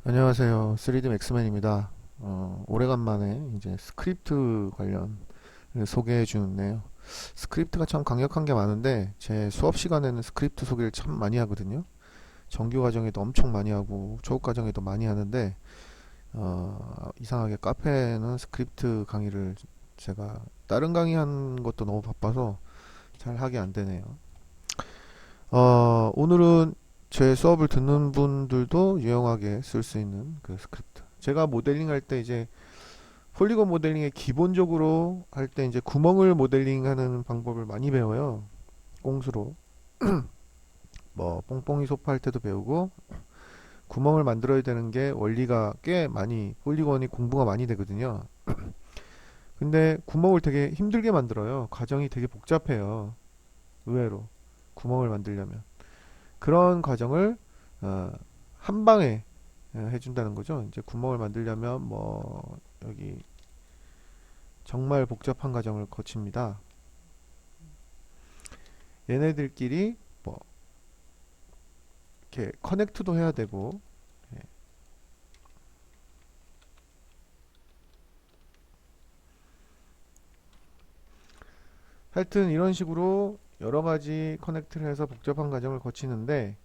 안녕하세요. 3D 맥스맨입니다. 오래간만에 이제 스크립트 관련 소개해 주는데요. 스크립트가 참 강력한 게 많은데 제 수업 시간에는 스크립트 소개를 참 많이 하거든요. 정규 과정에도 엄청 많이 하고 초급 과정에도 많이 하는데 이상하게 카페는 스크립트 강의를 제가 다른 강의 한 것도 너무 바빠서 잘 하게 안 되네요. 오늘은 제 수업을 듣는 분들도 유용하게 쓸 수 있는 그 스크립트. 제가 모델링 할 때 이제 폴리곤 모델링에 기본적으로 할 때 이제 구멍을 모델링하는 방법을 많이 배워요. 꽁수로. 뭐 뽕뽕이 소파 할 때도 배우고 구멍을 만들어야 되는 게 원리가 꽤 많이 폴리곤이 공부가 많이 되거든요. 근데 구멍을 되게 힘들게 만들어요. 과정이 되게 복잡해요. 의외로 구멍을 만들려면. 그런 과정을 어, 한 방에 해준다는 거죠. 이제 구멍을 만들려면 뭐 여기 정말 복잡한 과정을 거칩니다. 얘네들끼리 뭐 이렇게 커넥트도 해야 되고, 예. 하여튼 이런 식으로 여러 가지 커넥트를 해서 복잡한 과정을 거치는데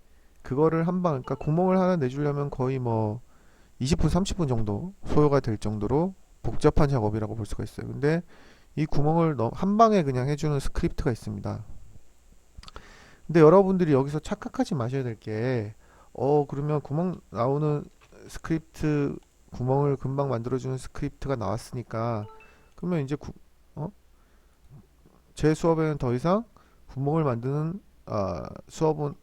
그거를 한 방, 그러니까 구멍을 하나 내주려면 거의 뭐 20분, 30분 정도 소요가 될 정도로 복잡한 작업이라고 볼 수가 있어요. 근데 이 구멍을 한 방에 그냥 해주는 스크립트가 있습니다. 근데 여러분들이 여기서 착각하지 마셔야 될 게, 그러면 구멍 나오는 스크립트, 구멍을 금방 만들어주는 스크립트가 나왔으니까, 그러면 이제 어? 제 수업에는 더 이상 구멍을 만드는, 수업은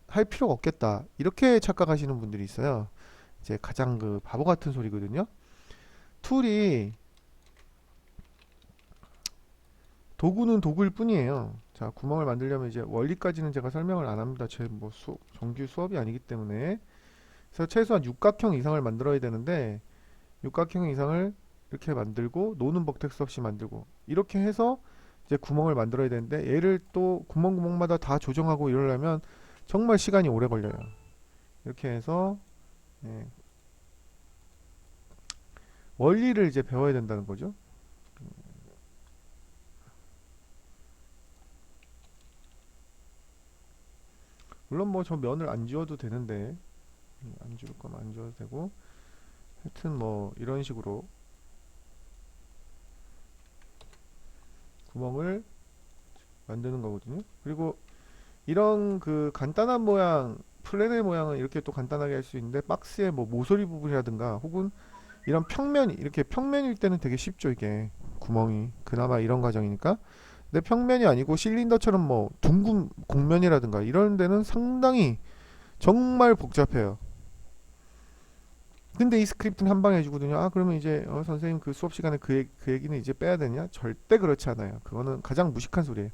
할 필요가 없겠다. 이렇게 착각하시는 분들이 있어요. 이제 가장 그 바보 같은 소리거든요. 툴이 도구는 도구일 뿐이에요. 자, 구멍을 만들려면 이제 원리까지는 제가 설명을 안 합니다. 제 뭐 정규 수업이 아니기 때문에. 그래서 최소한 육각형 이상을 만들어야 되는데 육각형 이상을 이렇게 만들고 노는 버텍스 없이 만들고 이렇게 해서 이제 구멍을 만들어야 되는데 얘를 또 구멍마다 다 조정하고 이러려면 정말 시간이 오래 걸려요. 이렇게 해서 예, 원리를 이제 배워야 된다는 거죠. 물론 뭐 저 면을 안 지워도 되는데 안 지울 거면 안 지워도 되고 하여튼 뭐 이런 식으로 구멍을 만드는 거거든요. 그리고 이런 그 간단한 모양, 플랜의 모양은 이렇게 또 간단하게 할 수 있는데 박스의 뭐 모서리 부분이라든가 혹은 이런 평면이 이렇게 평면일 때는 되게 쉽죠. 이게 구멍이 그나마 이런 과정이니까. 근데 평면이 아니고 실린더처럼 뭐 둥근 곡면이라든가 이런 데는 상당히 정말 복잡해요. 근데 이 스크립트는 한 방에 해주거든요. 그러면 이제 선생님 그 수업 시간에 그 얘기는 이제 빼야 되냐? 절대 그렇지 않아요. 그거는 가장 무식한 소리예요.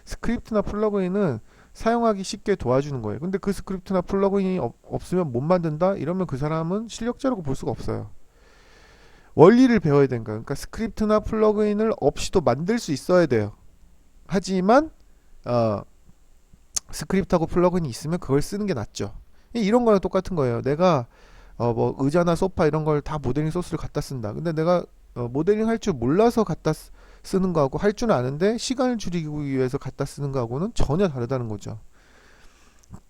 스크립트나 플러그인은 사용하기 쉽게 도와주는 거예요. 근데 그 스크립트나 플러그인이 없으면 못 만든다? 이러면 그 사람은 실력자라고 볼 수가 없어요. 원리를 배워야 되는 거예요. 그러니까 스크립트나 플러그인을 없이도 만들 수 있어야 돼요. 하지만 어, 스크립트하고 플러그인이 있으면 그걸 쓰는 게 낫죠. 이런 거랑 똑같은 거예요. 내가 뭐 의자나 소파 이런 걸 다 모델링 소스를 갖다 쓴다. 근데 내가 모델링 할 줄 몰라서 쓰는 거하고 할 줄 아는데 시간을 줄이기 위해서 갖다 쓰는 거하고는 전혀 다르다는 거죠.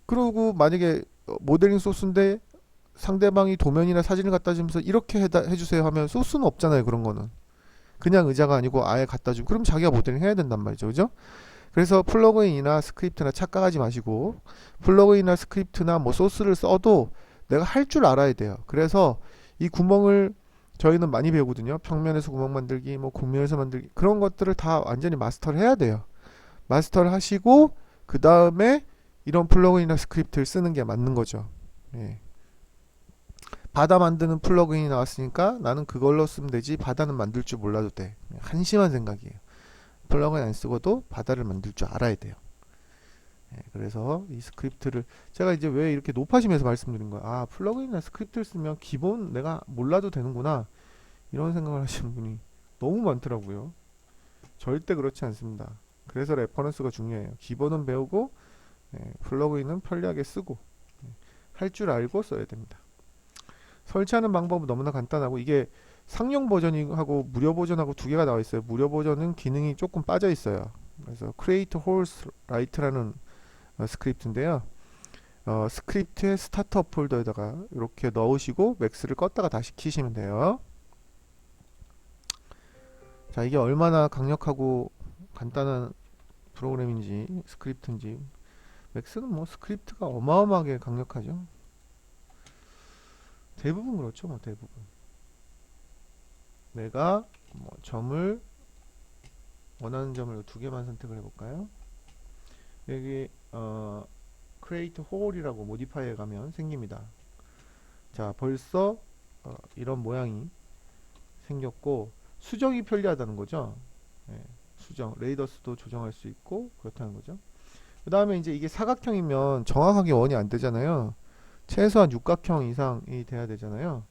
그리고 만약에 모델링 소스인데 상대방이 도면이나 사진을 갖다 주면서 이렇게 해주세요 하면 소스는 없잖아요. 그런 거는 그냥 의자가 아니고 아예 갖다 주고 그럼 자기가 모델링 해야 된단 말이죠. 그죠? 그래서 플러그인이나 스크립트나 착각하지 마시고 플러그인이나 스크립트나 뭐 소스를 써도 내가 할 줄 알아야 돼요. 그래서 이 구멍을 저희는 많이 배우거든요. 평면에서 구멍 만들기, 뭐 곡면에서 만들기 그런 것들을 다 완전히 마스터를 해야 돼요. 마스터를 하시고 그 다음에 이런 플러그인이나 스크립트를 쓰는 게 맞는 거죠. 예. 바다 만드는 플러그인이 나왔으니까 나는 그걸로 쓰면 되지 바다는 만들 줄 몰라도 돼. 한심한 생각이에요. 플러그인 안 쓰고도 바다를 만들 줄 알아야 돼요. 그래서 이 스크립트를 제가 이제 왜 이렇게 높아지면서 말씀드린 거야. 플러그인이나 스크립트를 쓰면 기본 내가 몰라도 되는구나. 이런 생각을 하시는 분이 너무 많더라고요. 절대 그렇지 않습니다. 그래서 레퍼런스가 중요해요. 기본은 배우고 플러그인은 편리하게 쓰고 할 줄 알고 써야 됩니다. 설치하는 방법은 너무나 간단하고, 이게 상용 버전하고 무료 버전하고 두 개가 나와 있어요. 무료 버전은 기능이 조금 빠져 있어요. 그래서 create holes write라는 스크립트인데요. 스크립트의 스타트업 폴더에다가 이렇게 넣으시고 맥스를 껐다가 다시 키시면 돼요. 자, 이게 얼마나 강력하고 간단한 프로그램인지 스크립트인지. 맥스는 뭐 스크립트가 어마어마하게 강력하죠. 대부분 그렇죠, 뭐 대부분. 내가 뭐 점을 원하는 점을 두 개만 선택을 해볼까요? 여기 create hole이라고 모디파이에 가면 생깁니다. 자, 벌써 이런 모양이 생겼고 수정이 편리하다는 거죠. 예, 수정, 레이더스도 조정할 수 있고 그렇다는 거죠. 그 다음에 이제 이게 사각형이면 정확하게 원이 안 되잖아요. 최소한 육각형 이상이 돼야 되잖아요.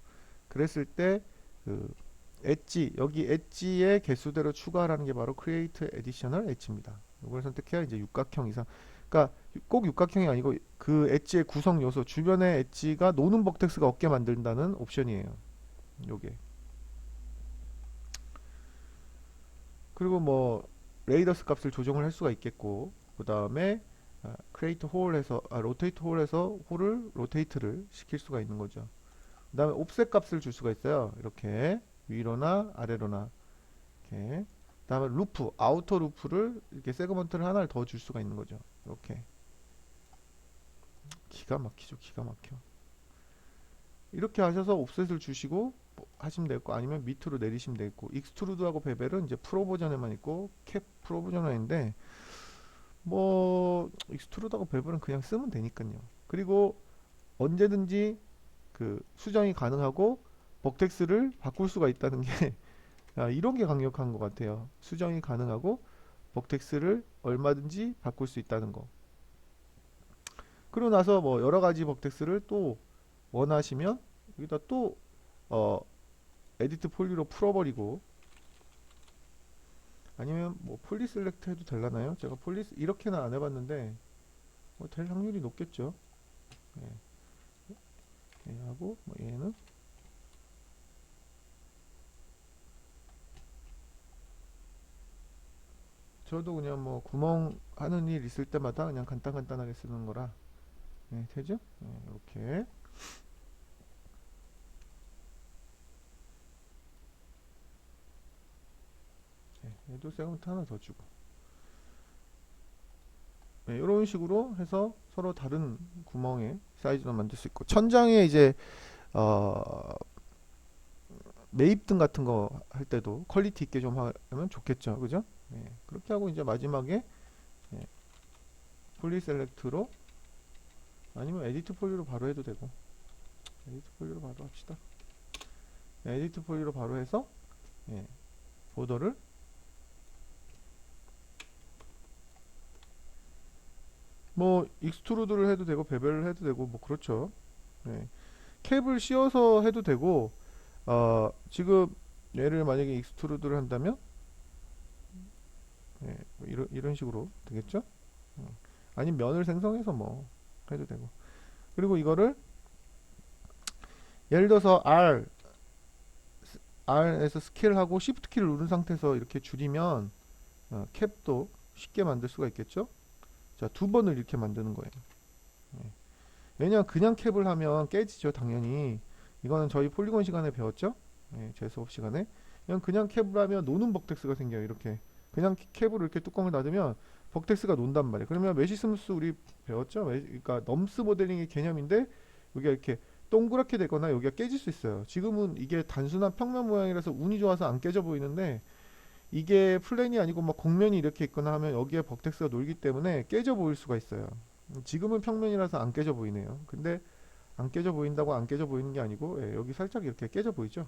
그랬을 때 그 엣지, 여기 엣지의 개수대로 추가하라는 게 바로 create additional 엣지입니다. 이걸 선택해야 이제 육각형 이상. 그러니까 꼭 육각형이 아니고 그 엣지의 구성 요소, 주변의 엣지가 노는 버텍스가 없게 만든다는 옵션이에요. 요게. 그리고 뭐 레이더스 값을 조정을 할 수가 있겠고, 그 다음에 create hole에서 rotate hole에서 홀을 로테이트를 시킬 수가 있는 거죠. 그 다음에 옵셋 값을 줄 수가 있어요. 이렇게 위로나 아래로나 이렇게. 그 다음에 루프, 아우터 루프를 이렇게 세그먼트를 하나를 더 줄 수가 있는 거죠. 이렇게. 기가 막히죠, 기가 막혀. 이렇게 하셔서 옵셋을 주시고 뭐 하시면 되고, 아니면 밑으로 내리시면 되고. 익스트루드하고 베벨은 이제 프로 버전에만 있고 캡 프로 버전에 있는데, 뭐 익스트루드하고 베벨은 그냥 쓰면 되니까요. 그리고 언제든지 그 수정이 가능하고 버텍스를 바꿀 수가 있다는 게 이런 게 강력한 것 같아요. 수정이 가능하고 버텍스를 얼마든지 바꿀 수 있다는 거. 그러고 나서 뭐 여러 가지 버텍스를 또 원하시면 여기다 또 어, 에디트 폴리로 풀어버리고, 아니면 뭐 폴리 셀렉트 해도 될라나요? 제가 폴리 이렇게는 안 해봤는데 뭐 될 확률이 높겠죠. 예. 하고 뭐 얘는 저도 그냥 뭐 구멍 하는 일 있을 때마다 그냥 간단하게 쓰는 거라 되죠? 이렇게. 얘도 세그먼트 하나 더 주고, 이런 식으로 해서 서로 다른 구멍의 사이즈로 만들 수 있고, 천장에 이제 어, 매입등 같은 거 할 때도 퀄리티 있게 좀 하면 좋겠죠, 그죠? 그렇게 하고 이제 마지막에 폴리 셀렉트로, 아니면 에디트 폴리로 바로 해도 되고, 에디트 폴리로 바로 합시다. 에디트 폴리로 바로 해서 보더를 뭐 익스트루드를 해도 되고 베벨을 해도 되고 뭐 그렇죠. 캡을 씌워서 해도 되고, 지금 얘를 만약에 익스트루드를 한다면 뭐 이런 식으로 되겠죠. 아니면 면을 생성해서 뭐 해도 되고. 그리고 이거를 예를 들어서 R에서 스케일하고 Shift 키를 누른 상태에서 이렇게 줄이면 캡도 쉽게 만들 수가 있겠죠. 자, 두 번을 이렇게 만드는 거예요. 왜냐면 그냥 캡을 하면 깨지죠, 당연히. 이거는 저희 폴리곤 시간에 배웠죠. 제 수업 시간에. 그냥 캡을 하면 노는 버텍스가 생겨요. 이렇게 그냥 캡으로 이렇게 뚜껑을 닫으면 버텍스가 논단 말이에요. 그러면 메시스무스 우리 배웠죠. 그러니까 넘스 모델링의 개념인데, 여기가 이렇게 동그랗게 되거나 여기가 깨질 수 있어요. 지금은 이게 단순한 평면 모양이라서 운이 좋아서 안 깨져 보이는데, 이게 플랜이 아니고 막 곡면이 이렇게 있거나 하면 여기에 버텍스가 놀기 때문에 깨져 보일 수가 있어요. 지금은 평면이라서 안 깨져 보이네요. 근데 안 깨져 보인다고 안 깨져 보이는 게 아니고, 여기 살짝 이렇게 깨져 보이죠.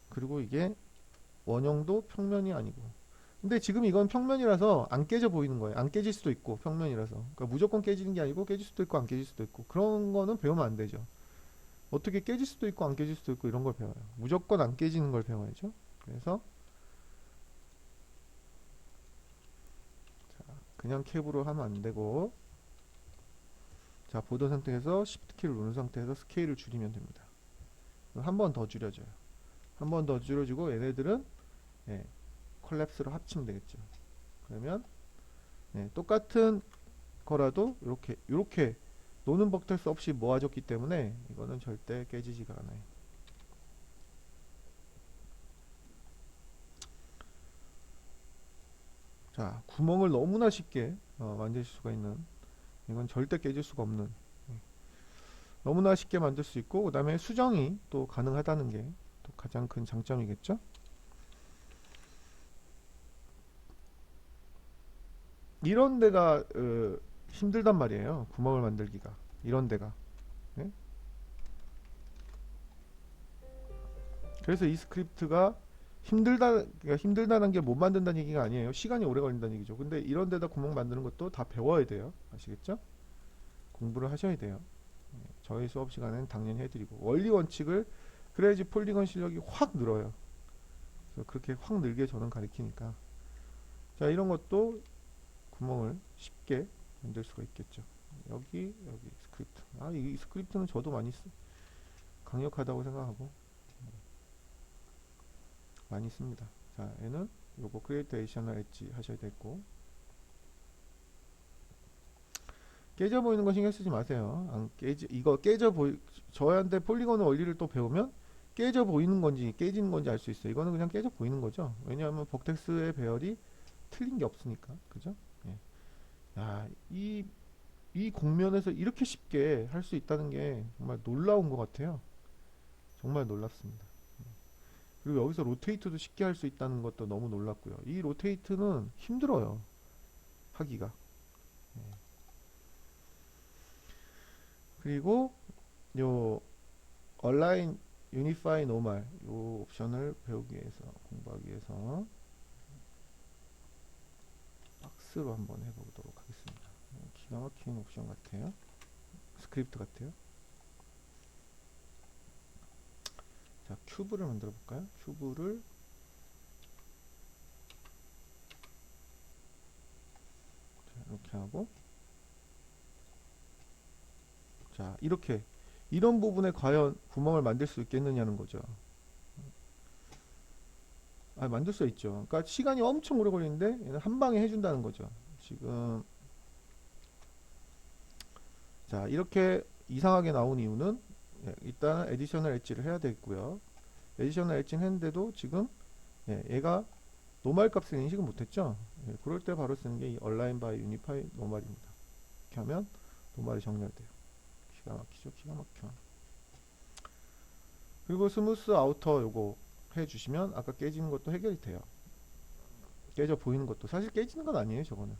그리고 이게 원형도 평면이 아니고, 근데 지금 이건 평면이라서 안 깨져 보이는 거예요. 안 깨질 수도 있고, 평면이라서. 그러니까 무조건 깨지는 게 아니고 깨질 수도 있고 안 깨질 수도 있고, 그런 거는 배우면 안 되죠. 어떻게 깨질 수도 있고 안 깨질 수도 있고 이런 걸 배워요. 무조건 안 깨지는 걸 배워야죠. 그래서 그냥 캡으로 하면 안 되고, 자, 보던 상태에서 Shift 키를 누른 상태에서 스케일을 줄이면 됩니다. 한 번 더 줄여줘요. 한 번 더 줄여주고 얘네들은 예, 콜랩스로 합치면 되겠죠. 그러면 똑같은 거라도 이렇게 노는 버텍스 없이 모아줬기 때문에 이거는 절대 깨지지가 않아요. 자, 구멍을 너무나 쉽게 만들 수가 있는, 이건 절대 깨질 수가 없는, 너무나 쉽게 만들 수 있고, 그 다음에 수정이 또 가능하다는 게 또 가장 큰 장점이겠죠. 이런 데가 힘들단 말이에요. 구멍을 만들기가, 이런 데가. 네? 그래서 이 스크립트가 그러니까 힘들다는 게 못 만든다는 얘기가 아니에요. 시간이 오래 걸린다는 얘기죠. 근데 이런 데다 구멍 만드는 것도 다 배워야 돼요. 아시겠죠? 공부를 하셔야 돼요. 저희 수업 시간에는 당연히 해드리고, 원리 원칙을 그래야지 폴리건 실력이 확 늘어요. 그래서 그렇게 확 늘게 저는 가르치니까. 자, 이런 것도 구멍을 쉽게 만들 수가 있겠죠. 여기 스크립트. 이 스크립트는 저도 많이 강력하다고 생각하고 많이 씁니다. 자, 얘는 요거 크리에이트 에디셔널 엣지 하셔야 되고, 깨져 보이는 거 신경 쓰지 마세요. 이거 저한테 폴리건 원리를 또 배우면 깨져 보이는 건지 깨지는 건지 알 수 있어요. 이거는 그냥 깨져 보이는 거죠. 왜냐하면 버텍스의 배열이 틀린 게 없으니까. 그죠? 예. 야, 이 공면에서 이렇게 쉽게 할 수 있다는 게 정말 놀라운 것 같아요. 정말 놀랍습니다. 그리고 여기서 로테이트도 쉽게 할 수 있다는 것도 너무 놀랍고요. 이 로테이트는 힘들어요. 하기가. 예. 그리고 요 얼라인 유니파이 노멀 요 옵션을 배우기 위해서, 공부하기 위해서 박스로 한번 해보도록 하겠습니다. 기가 막힌 옵션 같아요. 스크립트 같아요. 자, 큐브를 만들어 볼까요? 큐브를 이렇게 하고, 자, 이런 부분에 과연 구멍을 만들 수 있겠느냐는 거죠. 만들 수 있죠. 그러니까 시간이 엄청 오래 걸리는데 얘는 한 방에 해준다는 거죠. 지금 자, 이렇게 이상하게 나온 이유는 일단 에디셔널 엣지를 해야 되겠고요. 에디셔널 엣지는 했는데도 지금 얘가 노멀 값을 인식을 못했죠. 그럴 때 바로 쓰는 게 이 얼라인 바이 유니파이 노멀입니다. 이렇게 하면 노멀이 정렬돼요. 기가 막히죠. 기가 막혀. 그리고 스무스 아우터 요거 해주시면 아까 깨지는 것도 해결이 돼요. 깨져 보이는 것도 사실 깨지는 건 아니에요. 저거는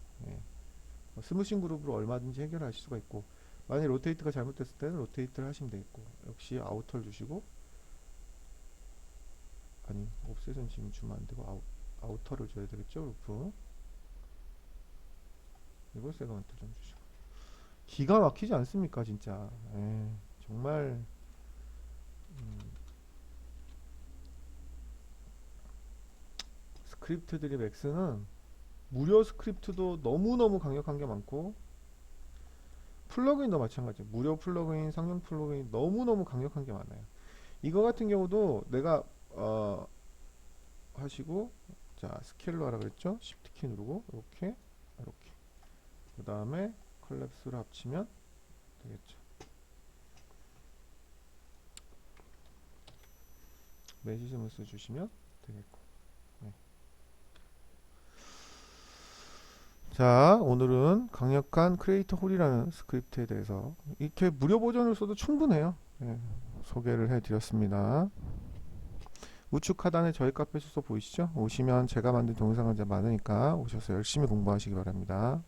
스무싱 그룹으로 얼마든지 해결하실 수가 있고, 만약 로테이트가 잘못됐을 때는 로테이트를 하시면 되겠고, 역시 아우터를 주시고, 아니 옵셋은 지금 주면 안되고 아우터를 줘야 되겠죠. 루프 그리고 세그먼트 좀 주시고. 기가 막히지 않습니까 진짜. 정말 스크립트 드립 X는 무료 스크립트도 너무너무 강력한 게 많고, 플러그인도 마찬가지예요. 무료 플러그인, 상용 플러그인 너무너무 강력한 게 많아요. 이거 같은 경우도 내가 하시고, 자, 스케일로 하라 그랬죠. Shift 키 누르고 이렇게 그 다음에 콜랩스를 합치면 되겠죠. 매지 스무스 주시면 되겠고. 자, 오늘은 강력한 크리에이터 홀이라는 스크립트에 대해서 이렇게 무료 버전을 써도 충분해요. 소개를 해드렸습니다. 우측 하단에 저희 카페 주소 보이시죠? 오시면 제가 만든 동영상이 많으니까 오셔서 열심히 공부하시기 바랍니다.